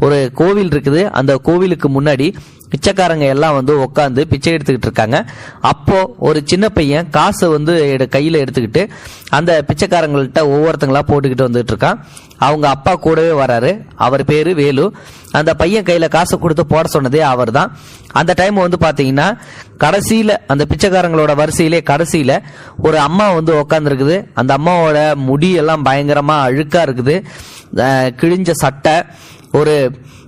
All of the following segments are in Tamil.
ஒரு கோவில் இருக்குது. அந்த கோவிலுக்கு முன்னாடி பிச்சைக்காரங்க எல்லாம் வந்து உட்காந்து பிச்சை எடுத்துக்கிட்டு இருக்காங்க. அப்போ ஒரு சின்ன பையன் காசு வந்து கையில எடுத்துக்கிட்டு அந்த பிச்சைக்காரங்கள்ட்ட ஒவ்வொருத்தங்களா போட்டுக்கிட்டு வந்துட்டு இருக்கான். அவங்க அப்பா கூடவே வராரு. அவர் பேரு வேலு. அந்த பையன் கையில காசு கொடுத்து போட சொன்னதே அவர் தான். அந்த டைம் வந்து பாத்தீங்கன்னா கடைசியில அந்த பிச்சைக்காரங்களோட வரிசையிலே கடைசியில ஒரு அம்மா வந்து உட்கார்ந்து இருக்குது. அந்த அம்மாவோட முடி எல்லாம் பயங்கரமா அழுக்கா இருக்குது. கிழிஞ்ச சட்டை. ஒரு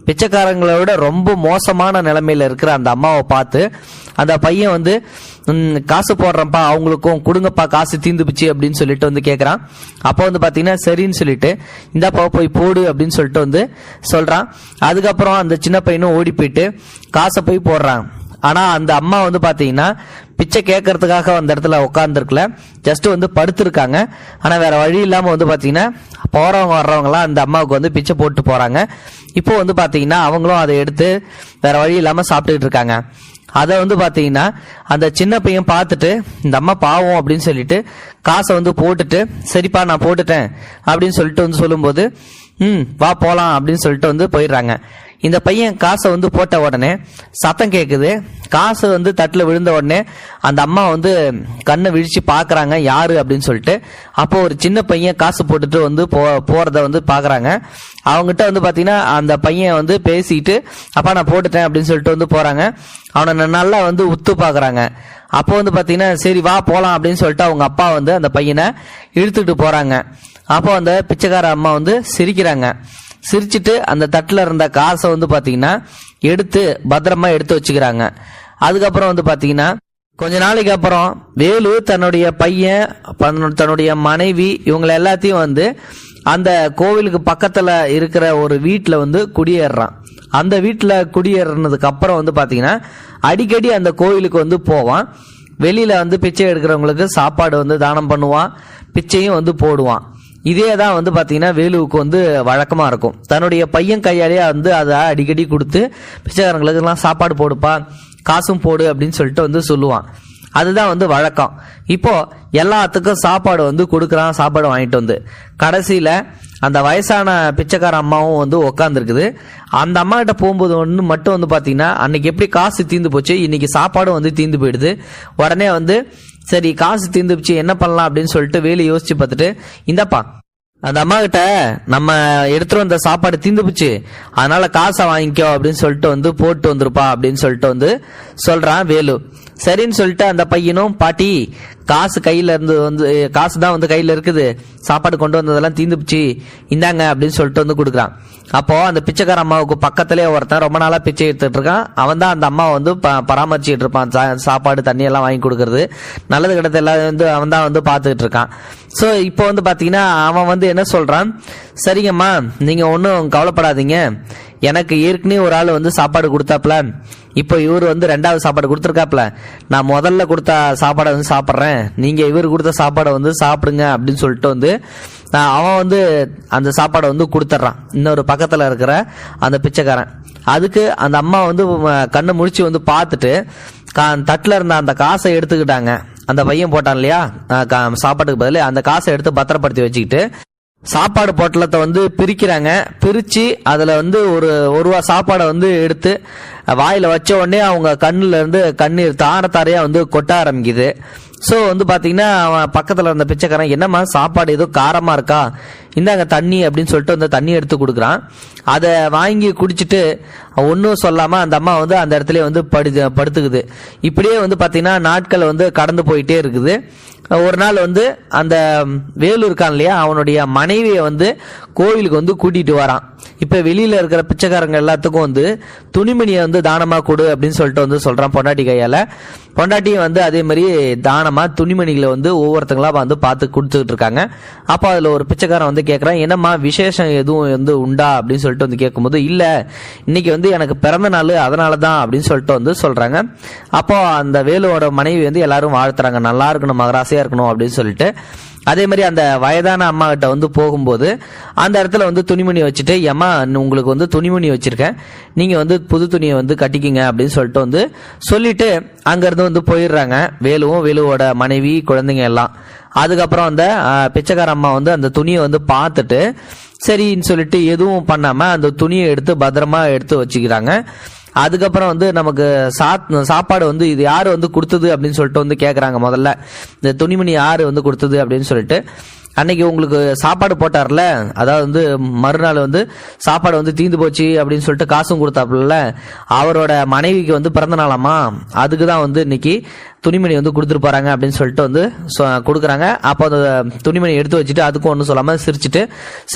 பிச்சைக்காரங்களோட ரொம்ப மோசமான நிலைமையில இருக்கிற அந்த அம்மாவை பார்த்து அந்த பையன் வந்து காசு போடுறப்பா, அவங்களுக்கும் கொடுங்கப்பா, காசு தீந்துபிச்சு அப்படின்னு சொல்லிட்டு வந்து கேட்கறான். அப்போ வந்து பாத்தீங்கன்னா சரின்னு சொல்லிட்டு இந்தாப்பா போய் போடு அப்படின்னு சொல்லிட்டு வந்து சொல்றான். அதுக்கப்புறம் அந்த சின்ன பையனும் ஓடி போயிட்டு காசை போய் போடுறான். ஆனா அந்த அம்மா வந்து பாத்தீங்கன்னா பிச்சை கேட்கறதுக்காக அந்த இடத்துல உட்கார்ந்துருக்கல, ஜஸ்ட் வந்து படுத்திருக்காங்க. ஆனா வேற வழி இல்லாம வந்து பாத்தீங்கன்னா போறவங்க வர்றவங்க எல்லாம் அந்த அம்மாவுக்கு வந்து பிச்சை போட்டு போறாங்க. இப்போ வந்து பாத்தீங்கன்னா அவங்களும் அதை எடுத்து வேற வழி இல்லாம சாப்பிட்டுக்கிட்டு இருக்காங்க. அதை வந்து பாத்தீங்கன்னா அந்த சின்ன பையன் பார்த்துட்டு இந்த அம்மா பாவம் அப்படின்னு சொல்லிட்டு காசை வந்து போட்டுட்டு சரிப்பா நான் போட்டுட்டேன் அப்படின்னு சொல்லிட்டு வந்து சொல்லும்போது வா போலாம் அப்படின்னு சொல்லிட்டு வந்து போயிடுறாங்க. இந்த பையன் காசை வந்து போட்ட உடனே சத்தம் கேட்குது. காசு வந்து தட்டுல விழுந்த உடனே அந்த அம்மா வந்து கண்ணை விழிச்சு பாக்குறாங்க யாரு அப்படின்னு சொல்லிட்டு. அப்போ ஒரு சின்ன பையன் காசு போட்டுட்டு வந்து போறத வந்து பாக்குறாங்க. அவங்ககிட்ட வந்து பாத்தீங்கன்னா அந்த பையன் வந்து பேசிட்டு அப்பா நான் போட்டுட்டேன் அப்படின்னு சொல்லிட்டு வந்து போறாங்க. அவனை நல்லா வந்து உத்து பாக்குறாங்க. அப்போ வந்து பாத்தீங்கன்னா சரி வா போலாம் அப்படின்னு சொல்லிட்டு அவங்க அப்பா வந்து அந்த பையனை இழுத்துக்கிட்டு போறாங்க. அப்போ அந்த பிச்சைக்கார அம்மா வந்து சிரிக்கிறாங்க. சிரிச்சுட்டு அந்த தட்டுல இருந்த காசை வந்து பாத்தீங்கன்னா எடுத்து பத்திரமா எடுத்து வச்சுக்கிறாங்க. அதுக்கப்புறம் வந்து பாத்தீங்கன்னா கொஞ்ச நாளைக்கு அப்புறம் வேலு தன்னுடைய பையன், தன்னுடைய மனைவி, இவங்களை எல்லாத்தையும் வந்து அந்த கோவிலுக்கு பக்கத்துல இருக்கிற ஒரு வீட்டுல வந்து குடியேறான். அந்த வீட்டுல குடியேறினதுக்கு அப்புறம் வந்து பாத்தீங்கன்னா அடிக்கடி அந்த கோவிலுக்கு வந்து போவான். வெளியில வந்து பிச்சை எடுக்கிறவங்களுக்கு சாப்பாடு வந்து தானம் பண்ணுவான், பிச்சையும் வந்து போடுவான். இதே தான் வந்து பாத்தீங்கன்னா வேலுவுக்கு வந்து வழக்கமா இருக்கும். தன்னுடைய பையன் கையாலேயே வந்து அதை அடிக்கடி கொடுத்து பிச்சைக்காரங்களுக்கு எல்லாம் சாப்பாடு போடுப்பா, காசும் போடு அப்படின்னு சொல்லிட்டு வந்து சொல்லுவான். அதுதான் வந்து வழக்கம். இப்போ எல்லாத்துக்கும் சாப்பாடு வந்து கொடுக்குறான். சாப்பாடு வாங்கிட்டு வந்து கடைசியில அந்த வயசான பிச்சைக்கார அம்மாவும் வந்து உக்காந்துருக்குது. அந்த அம்மா கிட்ட போகும்போது ஒன்று மட்டும் வந்து பாத்தீங்கன்னா அன்னைக்கு எப்படி காசு தீந்து போச்சு, இன்னைக்கு சாப்பாடும் வந்து தீந்து போயிடுது. உடனே வந்து சரி காசு தீந்துச்சு என்ன பண்ணலாம் அப்படின்னு சொல்லிட்டு வேலு யோசிச்சு பார்த்துட்டு இந்தப்பா அந்த அம்மா கிட்ட நம்ம எடுத்துட்டு வந்த சாப்பாடு தீந்துப்புச்சு, அதனால காசை வாங்கிக்கோ அப்படின்னு சொல்லிட்டு வந்து போட்டு வந்துருப்பா அப்படின்னு சொல்லிட்டு வந்து சொல்றான் வேலு. சரின்னு சொல்லிட்டு அந்த பையனும் பாட்டி காசு கையில இருந்து வந்து காசு தான் வந்து கையில இருக்குது, சாப்பாடு கொண்டு வந்ததெல்லாம் தீந்துப்புச்சு இந்தாங்க அப்படின்னு சொல்லிட்டு வந்து கொடுக்குறான். அப்போ அந்த பிச்சைக்கார அம்மாவுக்கு பக்கத்திலே ஒருத்தன் ரொம்ப நாளா பிச்சை எடுத்துட்டு இருக்கான். அவன் தான் அந்த அம்மாவை வந்து பராமரிச்சுட்டு இருப்பான். சாப்பாடு தண்ணி எல்லாம் வாங்கி கொடுக்கறது, நல்லது கிடத்து எல்லாம் வந்து அவன் தான் வந்து பாத்துக்கிட்டு இருக்கான். சோ இப்போ வந்து பாத்தீங்கன்னா அவன் வந்து என்ன சொல்றான், சரிங்கம்மா நீங்க ஒன்னும் கவலைப்படாதீங்க, எனக்கு ஏற்கனவே ஒரு ஆள் வந்து சாப்பாடு கொடுத்தாப்ல, இப்போ இவர் வந்து ரெண்டாவது சாப்பாடு கொடுத்துருக்காப்ல, நான் முதல்ல கொடுத்த சாப்பாடை வந்து சாப்பிட்றேன், நீங்க இவர் கொடுத்த சாப்பாடை வந்து சாப்பிடுங்க அப்படின்னு சொல்லிட்டு வந்து அவன் வந்து அந்த சாப்பாடை வந்து கொடுத்துட்றான் இன்னொரு பக்கத்துல இருக்கிற அந்த பிச்சைக்காரன். அதுக்கு அந்த அம்மா வந்து கண்ணை முடிச்சு வந்து பார்த்துட்டு தட்டுல இருந்த அந்த காசை எடுத்துக்கிட்டாங்க. அந்த பையன் போட்டான் இல்லையா சாப்பாட்டுக்கு பதில், அந்த காசை எடுத்து பத்திரப்படுத்தி வச்சுக்கிட்டு சாப்பாடு பொட்டலத்தை வந்து பிரிக்கிறாங்க. பிரிச்சு அதுல வந்து ஒரு ரூபா சாப்பாடை வந்து எடுத்து வாயில வச்ச உடனே அவங்க கண்ணுல இருந்து கண்ணீர் தாரையா வந்து கொட்ட ஆரம்பிக்குது. சோ வந்து பாத்தீங்கன்னா அவன் பக்கத்துல இருந்த பிச்சைக்காரன் என்னம்மா சாப்பாடு ஏதோ காரமா இருக்கா, இந்தாங்க தண்ணி அப்படின்னு சொல்லிட்டு வந்து தண்ணி எடுத்து கொடுக்குறான். அதை வாங்கி குடிச்சிட்டு ஒன்னும் சொல்லாம அந்த அம்மா வந்து அந்த இடத்துல வந்து படுத்துக்குது. இப்படியே வந்து பாத்தீங்கன்னா நாட்கள் வந்து கடந்து போயிட்டே இருக்குது. ஒரு நாள் வந்து அந்த வேலு இருக்கான் இல்லையா அவனுடைய மனைவியை வந்து கோவிலுக்கு வந்து கூட்டிட்டு வரான். இப்ப வெளியில இருக்கிற பிச்சைக்காரங்க எல்லாத்துக்கும் வந்து துணிமணியை வந்து தானமா கொடு அப்படின்னு சொல்லிட்டு வந்து சொல்றான் பொண்டாட்டி கையால. பொண்டாட்டியும் வந்து அதே மாதிரி தானமா துணிமணிகளை வந்து ஒவ்வொருத்தங்களா வந்து பார்த்து கொடுத்துக்கிட்டு இருக்காங்க. அப்போ அதுல ஒரு பிச்சைக்காரன் வந்து கேட்கறான், என்னம்மா விசேஷம் எதுவும் வந்து உண்டா அப்படின்னு சொல்லிட்டு வந்து கேட்கும்போது, இல்ல இன்னைக்கு வந்து எனக்கு பிறந்த நாள் அதனாலதான் அப்படின்னு சொல்லிட்டு வந்து சொல்றாங்க. அப்போ அந்த வேலுவோட மனைவி வந்து எல்லாரும் வாழ்த்துறாங்க, நல்லா இருக்கணும் மகராசியா இருக்கணும் அப்படின்னு சொல்லிட்டு. அதே மாதிரி அந்த வயதான அம்மா கிட்ட வந்து போகும்போது அந்த இடத்துல வந்து துணிமணி வச்சுட்டு, அம்மா உங்களுக்கு வந்து துணிமணி வச்சிருக்கேன், நீங்க வந்து புது துணியை வந்து கட்டிக்கிங்க அப்படின்னு சொல்லிட்டு வந்து சொல்லிட்டு அங்க இருந்து வந்து போயிடுறாங்க வேலுவும் வேலுவோட மனைவி குழந்தைங்க எல்லாம். அதுக்கப்புறம் அந்த பிச்சைக்கார அம்மா வந்து அந்த துணியை வந்து பார்த்துட்டு சரின்னு சொல்லிட்டு எதுவும் பண்ணாம அந்த துணியை எடுத்து பத்திரமா எடுத்து வச்சுக்கிறாங்க. அதுக்கப்புறம் வந்து நமக்கு சாப்பாடு வந்து இது யாரு வந்து கொடுத்தது அப்படின்னு சொல்லிட்டு வந்து கேட்குறாங்க. முதல்ல இந்த துணிமணி யாரு வந்து கொடுத்தது அப்படின்னு சொல்லிட்டு, அன்னைக்கு உங்களுக்கு சாப்பாடு போட்டார்ல, அதாவது வந்து மறுநாள் வந்து சாப்பாடு வந்து தீந்து போச்சு அப்படின்னு சொல்லிட்டு காசும் கொடுத்தாப்புல, அவரோட மனைவிக்கு வந்து பிறந்த நாளாமா, அதுக்கு தான் வந்து இன்னைக்கு துணிமணி வந்து கொடுத்துட்டு போறாங்க அப்படின்னு சொல்லிட்டு வந்து கொடுக்குறாங்க. அப்போ அந்த துணிமணி எடுத்து வச்சுட்டு அதுக்கும் ஒன்றும் சொல்லாமல் சிரிச்சுட்டு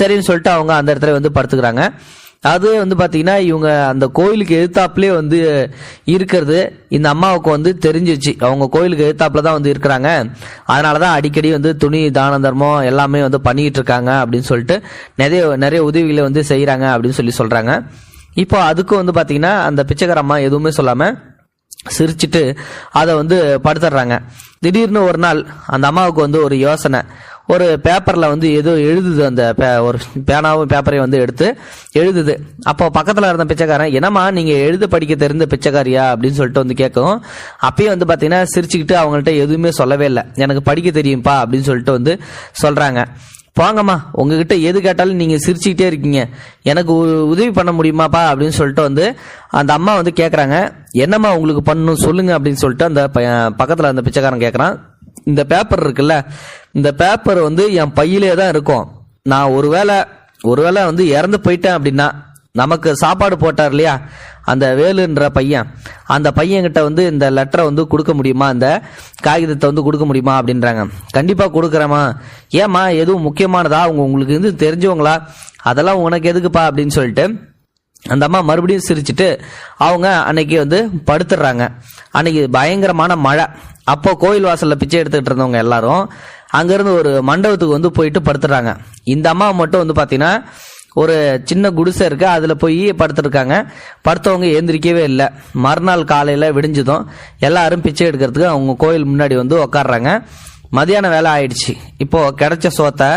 சரின்னு சொல்லிட்டு அவங்க அந்த இடத்துல வந்து படுத்துக்கிறாங்க. அது வந்து பாத்தீங்கன்னா இவங்க அந்த கோயிலுக்கு எதிர்த்தாப்புலயே வந்து இருக்கிறது இந்த அம்மாவுக்கு வந்து தெரிஞ்சிச்சு. அவங்க கோயிலுக்கு எதிர்த்தாப்புல தான் வந்து இருக்கிறாங்க, அதனாலதான் அடிக்கடி வந்து துணி தான தர்மம் எல்லாமே வந்து பண்ணிட்டு இருக்காங்க அப்படின்னு சொல்லிட்டு நிறைய உதவிகளை வந்து செய்யறாங்க அப்படின்னு சொல்றாங்க. இப்போ அதுக்கும் வந்து பாத்தீங்கன்னா அந்த பிச்சைக்கார அம்மா எதுவுமே சொல்லாம சிரிச்சுட்டு அதை வந்து படுத்துடுறாங்க. திடீர்னு ஒரு நாள் அந்த அம்மாவுக்கு வந்து ஒரு யோசனை, ஒரு பேப்பர்ல வந்து ஏதோ எழுதுது, அந்த ஒரு பேனாவும் பேப்பரையும் வந்து எடுத்து எழுதுது. அப்போ பக்கத்துல இருந்த பிச்சைக்காரன், என்னம்மா நீங்க எழுத படிக்க தெரிந்த பிச்சைக்காரியா அப்படின்னு சொல்லிட்டு வந்து கேட்கும். அப்பயும் வந்து பாத்தீங்கன்னா சிரிச்சுக்கிட்டு அவங்கள்ட்ட எதுவுமே சொல்லவே இல்லை, எனக்கு படிக்க தெரியும்பா அப்படின்னு சொல்லிட்டு வந்து சொல்றாங்க. போங்கம்மா, உங்ககிட்ட எது கேட்டாலும் நீங்க சிரிச்சுக்கிட்டே இருக்கீங்க, எனக்கு உதவி பண்ண முடியுமாப்பா அப்படின்னு சொல்லிட்டு வந்து அந்த அம்மா வந்து கேட்கறாங்க. என்னம்மா உங்களுக்கு பண்ணணும் சொல்லுங்க அப்படின்னு சொல்லிட்டு அந்த பக்கத்துல அந்த பிச்சைக்காரன் கேட்கறான். இந்த பேப்பர் இருக்குல்ல, இந்த பேப்பர் வந்து என் பையிலே தான் இருக்கும். நான் ஒருவேளை வந்து இறந்து போயிட்டேன் அப்படின்னா நமக்கு சாப்பாடு போட்டார் இல்லையா அந்த வேலுன்ற பையன், அந்த பையன்கிட்ட வந்து இந்த லெட்டரை வந்து கொடுக்க முடியுமா, இந்த காகிதத்தை வந்து கொடுக்க முடியுமா அப்படின்றாங்க. கண்டிப்பா கொடுக்குறேம்மா. ஏம்மா எதுவும் முக்கியமானதா, உங்களுக்கு வந்து தெரிஞ்சவங்களா, அதெல்லாம் உனக்கு எதுக்குப்பா அப்படின்னு சொல்லிட்டு அந்த அம்மா மறுபடியும் சிரிச்சுட்டு அவங்க அன்னைக்கு வந்து படுத்துடுறாங்க. அன்னைக்கு பயங்கரமான மழை. அப்போ கோயில் வாசல்ல பிச்சை எடுத்துக்கிட்டு இருந்தவங்க எல்லாரும் அங்கிருந்து ஒரு மண்டபத்துக்கு வந்து போயிட்டு படுத்துடுறாங்க. இந்த அம்மா மட்டும் வந்து பாத்தீங்கன்னா ஒரு சின்ன குடிசை இருக்கு, அதுல போய் படுத்துருக்காங்க. படுத்தவங்க ஏந்திரிக்கவே இல்லை. மறுநாள் காலையில விடிஞ்சதும் எல்லாரும் பிச்சை எடுக்கிறதுக்கு அவங்க கோயில் முன்னாடி வந்து உக்காடுறாங்க. மதியான வேலை ஆயிடுச்சு. இப்போ கிடைச்ச சோத்தை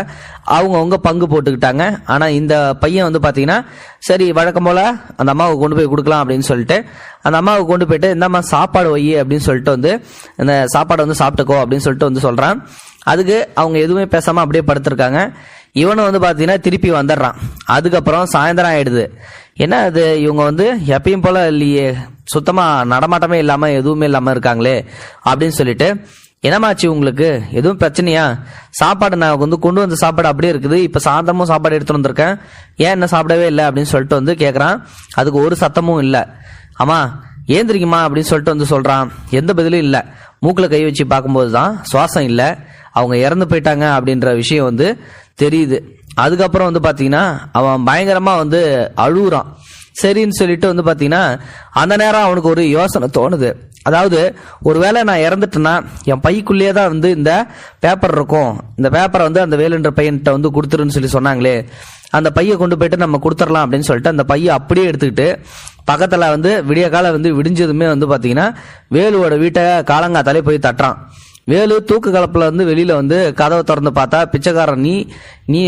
அவங்க பங்கு போட்டுக்கிட்டாங்க. ஆனா இந்த பையன் வந்து பாத்தீங்கன்னா சரி வழக்கம் போல அந்த அம்மாவுக்கு கொண்டு போய் கொடுக்கலாம் அப்படின்னு சொல்லிட்டு அந்த அம்மாவுக்கு கொண்டு போயிட்டு இந்தம்மா சாப்பாடு வை அப்படின்னு சொல்லிட்டு வந்து இந்த சாப்பாடை வந்து சாப்பிட்டுக்கோ அப்படின்னு சொல்லிட்டு வந்து சொல்றான். அதுக்கு அவங்க எதுவுமே பேசாம அப்படியே படுத்திருக்காங்க. இவனும் வந்து பாத்தீங்கன்னா திருப்பி வந்துடுறான். அதுக்கப்புறம் சாயந்தரம் ஆயிடுது. என்ன அது இவங்க வந்து எப்பயும் போல இல்லையே, சுத்தமா நடமாட்டமே இல்லாம எதுவுமே இல்லாம இருக்காங்களே அப்படின்னு சொல்லிட்டு, என்னமாச்சு உங்களுக்கு எதுவும் பிரச்சனையா, சாப்பாடு நான் வந்து கொண்டு வந்த சாப்பாடு அப்படியே இருக்குது, இப்ப சாயந்தரமும் சாப்பாடு எடுத்துட்டு வந்திருக்கேன், ஏன் என்ன சாப்பிடவே இல்லை அப்படின்னு சொல்லிட்டு வந்து கேட்கறான். அதுக்கு ஒரு சத்தமும் இல்லை. ஆமா ஏந்திரிக்குமா அப்படின்னு சொல்லிட்டு வந்து சொல்றான். எந்த பதிலும் இல்லை. மூக்குல கை வச்சு பார்க்கும்போது தான் சுவாசம் இல்லை, அவங்க இறந்து போயிட்டாங்க அப்படின்ற விஷயம் வந்து தெரியுது. அதுக்கப்புறம் வந்து பாத்தீங்கன்னா அவன் பயங்கரமா வந்து அழுகுறான். சரின்னு சொல்லிட்டு வந்து பாத்தீங்கன்னா அந்த நேரம் அவனுக்கு ஒரு யோசனை தோணுது. அதாவது ஒருவேளை நான் இறந்துட்டேன்னா என் பைக்குள்ளேயே தான் வந்து இந்த பேப்பர் இருக்கும், இந்த பேப்பரை வந்து அந்த வேலுன்ற பையன்கிட்ட வந்து கொடுத்துருன்னு சொல்லி சொன்னாங்களே, அந்த பையை கொண்டு போயிட்டு நம்ம கொடுத்துடலாம் அப்படின்னு சொல்லிட்டு அந்த பையை அப்படியே எடுத்துக்கிட்டு பக்கத்துல வந்து விடிய காலம் வந்து விடிஞ்சதுமே வந்து பாத்தீங்கன்னா வேலுவோட வீட்டை காலங்காத்தாலே போய் தட்டுறான். வேலு தூக்கு கலப்புல வந்து வெளியில வந்து கதவை திறந்து பார்த்தா பிச்சைக்காரன், நீ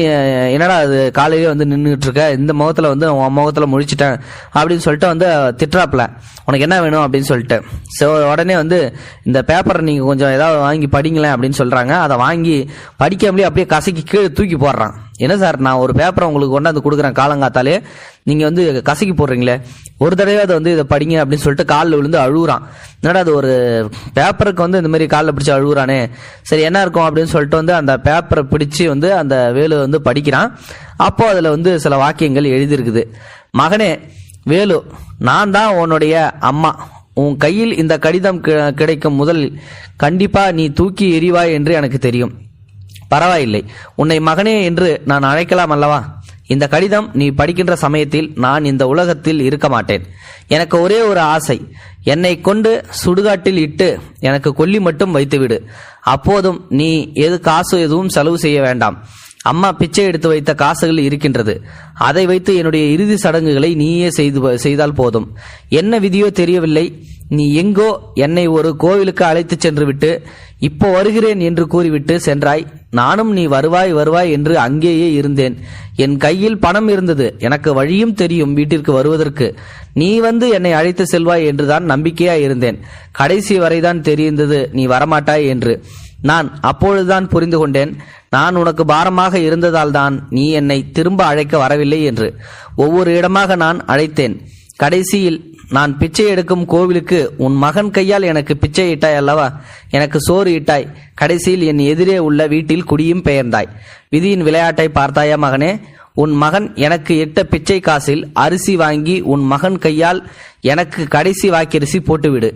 என்னடா அது காலையிலே வந்து நின்றுட்டு இருக்க, இந்த முகத்துல வந்து உன் முகத்துல முழிச்சிட்டேன் அப்படின்னு சொல்லிட்டு வந்து திட்டுறாப்புல, உனக்கு என்ன வேணும் அப்படின்னு சொல்லிட்டு. உடனே வந்து இந்த பேப்பரை நீங்க கொஞ்சம் ஏதாவது வாங்கி படிங்களேன் அப்படின்னு சொல்றாங்க. அதை வாங்கி படிக்காமலே அப்படியே கசக்கி கீழே தூக்கி போடுறான். என்ன சார், நான் ஒரு பேப்பரை உங்களுக்கு கொண்டாந்து கொடுக்குறேன் காலங்காத்தாலே, நீங்க வந்து கசக்கி போடுறீங்களே, ஒரு தடவை அதை வந்து இதை படிங்க அப்படின்னு சொல்லிட்டு காலில் விழுந்து அழுகுறான். என்னடா அது ஒரு பேப்பருக்கு வந்து இந்த மாதிரி காலில் பிடிச்சி அழுகுறானே, சரி என்ன இருக்கும் அப்படின்னு சொல்லிட்டு வந்து அந்த பேப்பரை பிடிச்சி வந்து அந்த வேலு வந்து படிக்கிறான். அப்போ அதுல வந்து சில வாக்கியங்கள் எழுதியிருக்குது. மகனே வேலு, நான் தான் உன்னுடைய அம்மா. உன் கையில் இந்த கடிதம் கிடைக்கும் முதல் கண்டிப்பா நீ தூக்கி எறிவாய் என்று எனக்கு தெரியும். பரவாயில்லை, உன்னை மகனே என்று நான் அழைக்கலாம் அல்லவா? இந்த கடிதம் நீ படிக்கின்ற சமயத்தில் நான் இந்த உலகத்தில் இருக்க மாட்டேன். எனக்கு ஒரே ஒரு ஆசை, என்னை கொண்டு சுடுகாட்டில் இட்டு எனக்கு கொல்லி மட்டும் வைத்துவிடு. அப்போதும் நீ காசு எதுவும் செலவு செய்ய வேண்டாம். அம்மா பிச்சை எடுத்து வைத்த காசுகள் இருக்கின்றது, அதை வைத்து என்னுடைய இறுதி சடங்குகளை நீயே செய்தால் போதும். என்ன விதியோ தெரியவில்லை, நீ எங்கோ என்னை ஒரு கோவிலுக்கு அழைத்து சென்று விட்டு இப்போ வருகிறேன் என்று கூறிவிட்டு சென்றாய். நானும் நீ வருவாய் வருவாய் என்று அங்கேயே இருந்தேன். என் கையில் பணம் இருந்தது, எனக்கு வழியும் தெரியும் வீட்டிற்கு வருவதற்கு. நீ வந்து என்னை அழைத்து செல்வாய் என்றுதான் நம்பிக்கையா இருந்தேன். கடைசி வரைதான் தெரிந்தது நீ வரமாட்டாய் என்று. நான் அப்பொழுதுதான் புரிந்து கொண்டேன், நான் உனக்கு பாரமாக இருந்ததால் தான் நீ என்னை திரும்ப அழைக்க வரவில்லை என்று. ஒவ்வொரு இடமாக நான் அழைத்தேன். கடைசியில் நான் பிச்சை எடுக்கும் கோவிலுக்கு உன் மகன் கையால் எனக்கு பிச்சை இட்டாய் அல்லவா? எனக்கு சோறு இட்டாய். கடைசியில் என் எதிரே உள்ள வீட்டில் குடியும் பெயர்ந்தாய். விதியின் விளையாட்டை பார்த்தாயா மகனே? உன் மகன் எனக்கு இட்ட பிச்சை காசில் அரிசி வாங்கி உன் மகன் கையால் எனக்கு கடைசி வாக்கரிசி போட்டுவிடு.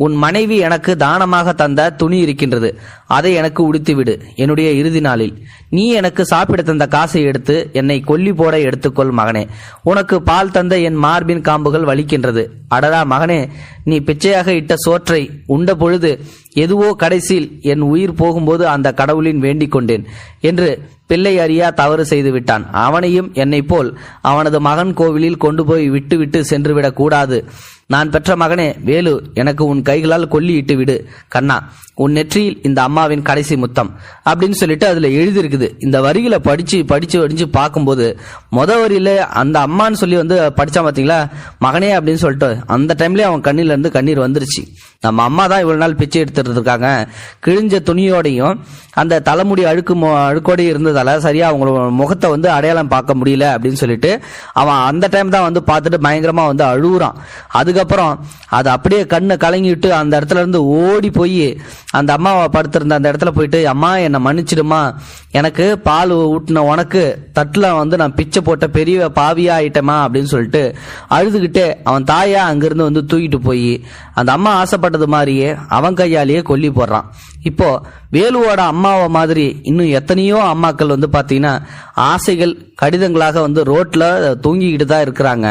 உன் மனைவி எனக்கு தானமாக தந்த துணி இருக்கின்றது, அதை எனக்கு உடுத்திவிடு என்னுடைய இறுதி நாளில். நீ எனக்கு சாப்பிட தந்த காசை எடுத்து என்னை கொல்லி போட எடுத்துக்கொள் மகனே. உனக்கு பால் தந்த என் மார்பின் காம்புகள் வலிக்கின்றது. அடடா மகனே, நீ பிச்சையாக இட்ட சோற்றை உண்ட பொழுது எதுவோ கடைசியில் என் உயிர் போகும்போது அந்த கடவுளின் வேண்டிக் கொண்டேன் என்று பிள்ளை அறியா தவறு செய்து விட்டான். அவனையும் என்னை போல் அவனது மகன் கோவிலில் கொண்டு போய் விட்டு சென்றுவிடக் கூடாது. நான் பெற்ற மகனே வேலு, எனக்கு உன் கைகளால் கொல்லி இட்டு விடு கண்ணா. உன் நெற்றியில் இந்த அம்மாவின் கடைசி முத்தம் அப்படின்னு சொல்லிட்டு அதுல எழுதியிருக்குது. இந்த வரிகளை படிச்சு பார்க்கும்போது வரியில அந்த அம்மான்னு சொல்லி வந்து படிச்சா பாத்தீங்களா, மகனே அப்படின்னு சொல்லிட்டு அந்த டைம்லயே அவன் கண்ணில இருந்து கண்ணீர் வந்துருச்சு. நம்ம அம்மா தான் இவ்வளவு நாள் பிச்சை எடுத்துட்டு இருக்காங்க, கிழிஞ்ச துணியோடையும் அந்த தலைமுடி அழுக்கோடையும் இருந்ததால சரியா அவங்களோட முகத்தை வந்து அடையாளம் பார்க்க முடியல அப்படின்னு சொல்லிட்டு அவன் அந்த டைம் தான் வந்து பார்த்துட்டு பயங்கரமா வந்து அழுகுறான். அதுக்கப்புறம் அது அப்படியே கண்ணை கலங்கிட்டு அந்த இடத்துல இருந்து ஓடி போய் அந்த அம்மாவை படுத்திருந்த அந்த இடத்துல போயிட்டு, அம்மா என்னை மன்னிச்சிடுமா, எனக்கு பால் ஊட்டின உனக்கு தட்டுல வந்து நான் பிச்சை போட்ட பெரிய பாவியா ஆயிட்டமா அப்படின்னு சொல்லிட்டு அழுதுகிட்டே அவன் தாயா அங்கிருந்து வந்து தூக்கிட்டு போய் அந்த அம்மா ஆசைப்பட்டது மாதிரியே அவன் கையாலேயே கொல்லி போடுறான். இப்போ வேலுவோட அம்மாவை மாதிரி இன்னும் எத்தனையோ அம்மாக்கள் வந்து பாத்தீங்கன்னா ஆசைகள் கடிதங்களாக வந்து ரோட்ல தூங்கிக்கிட்டு தான் இருக்கிறாங்க.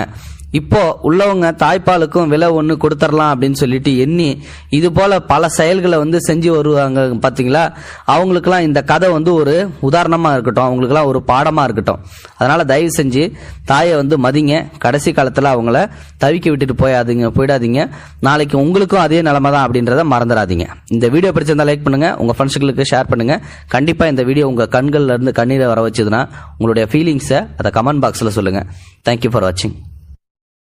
இப்போ உள்ளவங்க தாய்ப்பாலுக்கும் விலை ஒன்று கொடுத்துடலாம் அப்படின்னு சொல்லிட்டு எண்ணி இது போல பல செயல்களை வந்து செஞ்சு வருவாங்க பாத்தீங்களா. அவங்களுக்குலாம் இந்த கதை வந்து ஒரு உதாரணமா இருக்கட்டும், அவங்களுக்குலாம் ஒரு பாடமா இருக்கட்டும். அதனால தயவு செஞ்சு தாயை வந்து மதிங்க. கடைசி காலத்துல அவங்கள தவிக்க விட்டுட்டு போயிடாதீங்க. நாளைக்கு உங்களுக்கும் அதே நிலைமை தான் அப்படின்றத மறந்துடாதீங்க. இந்த வீடியோ பிடிச்சிருந்தா லைக் பண்ணுங்க, உங்க ஃப்ரெண்ட்ஸுகளுக்கு ஷேர் பண்ணுங்க. கண்டிப்பா இந்த வீடியோ உங்க கண்கள்ல இருந்து கண்ணீரை வர வச்சதுன்னா உங்களுடைய ஃபீலிங்ஸை அதை கமெண்ட் பாக்ஸ்ல சொல்லுங்க. தேங்க்யூ ஃபார் வாட்சிங்.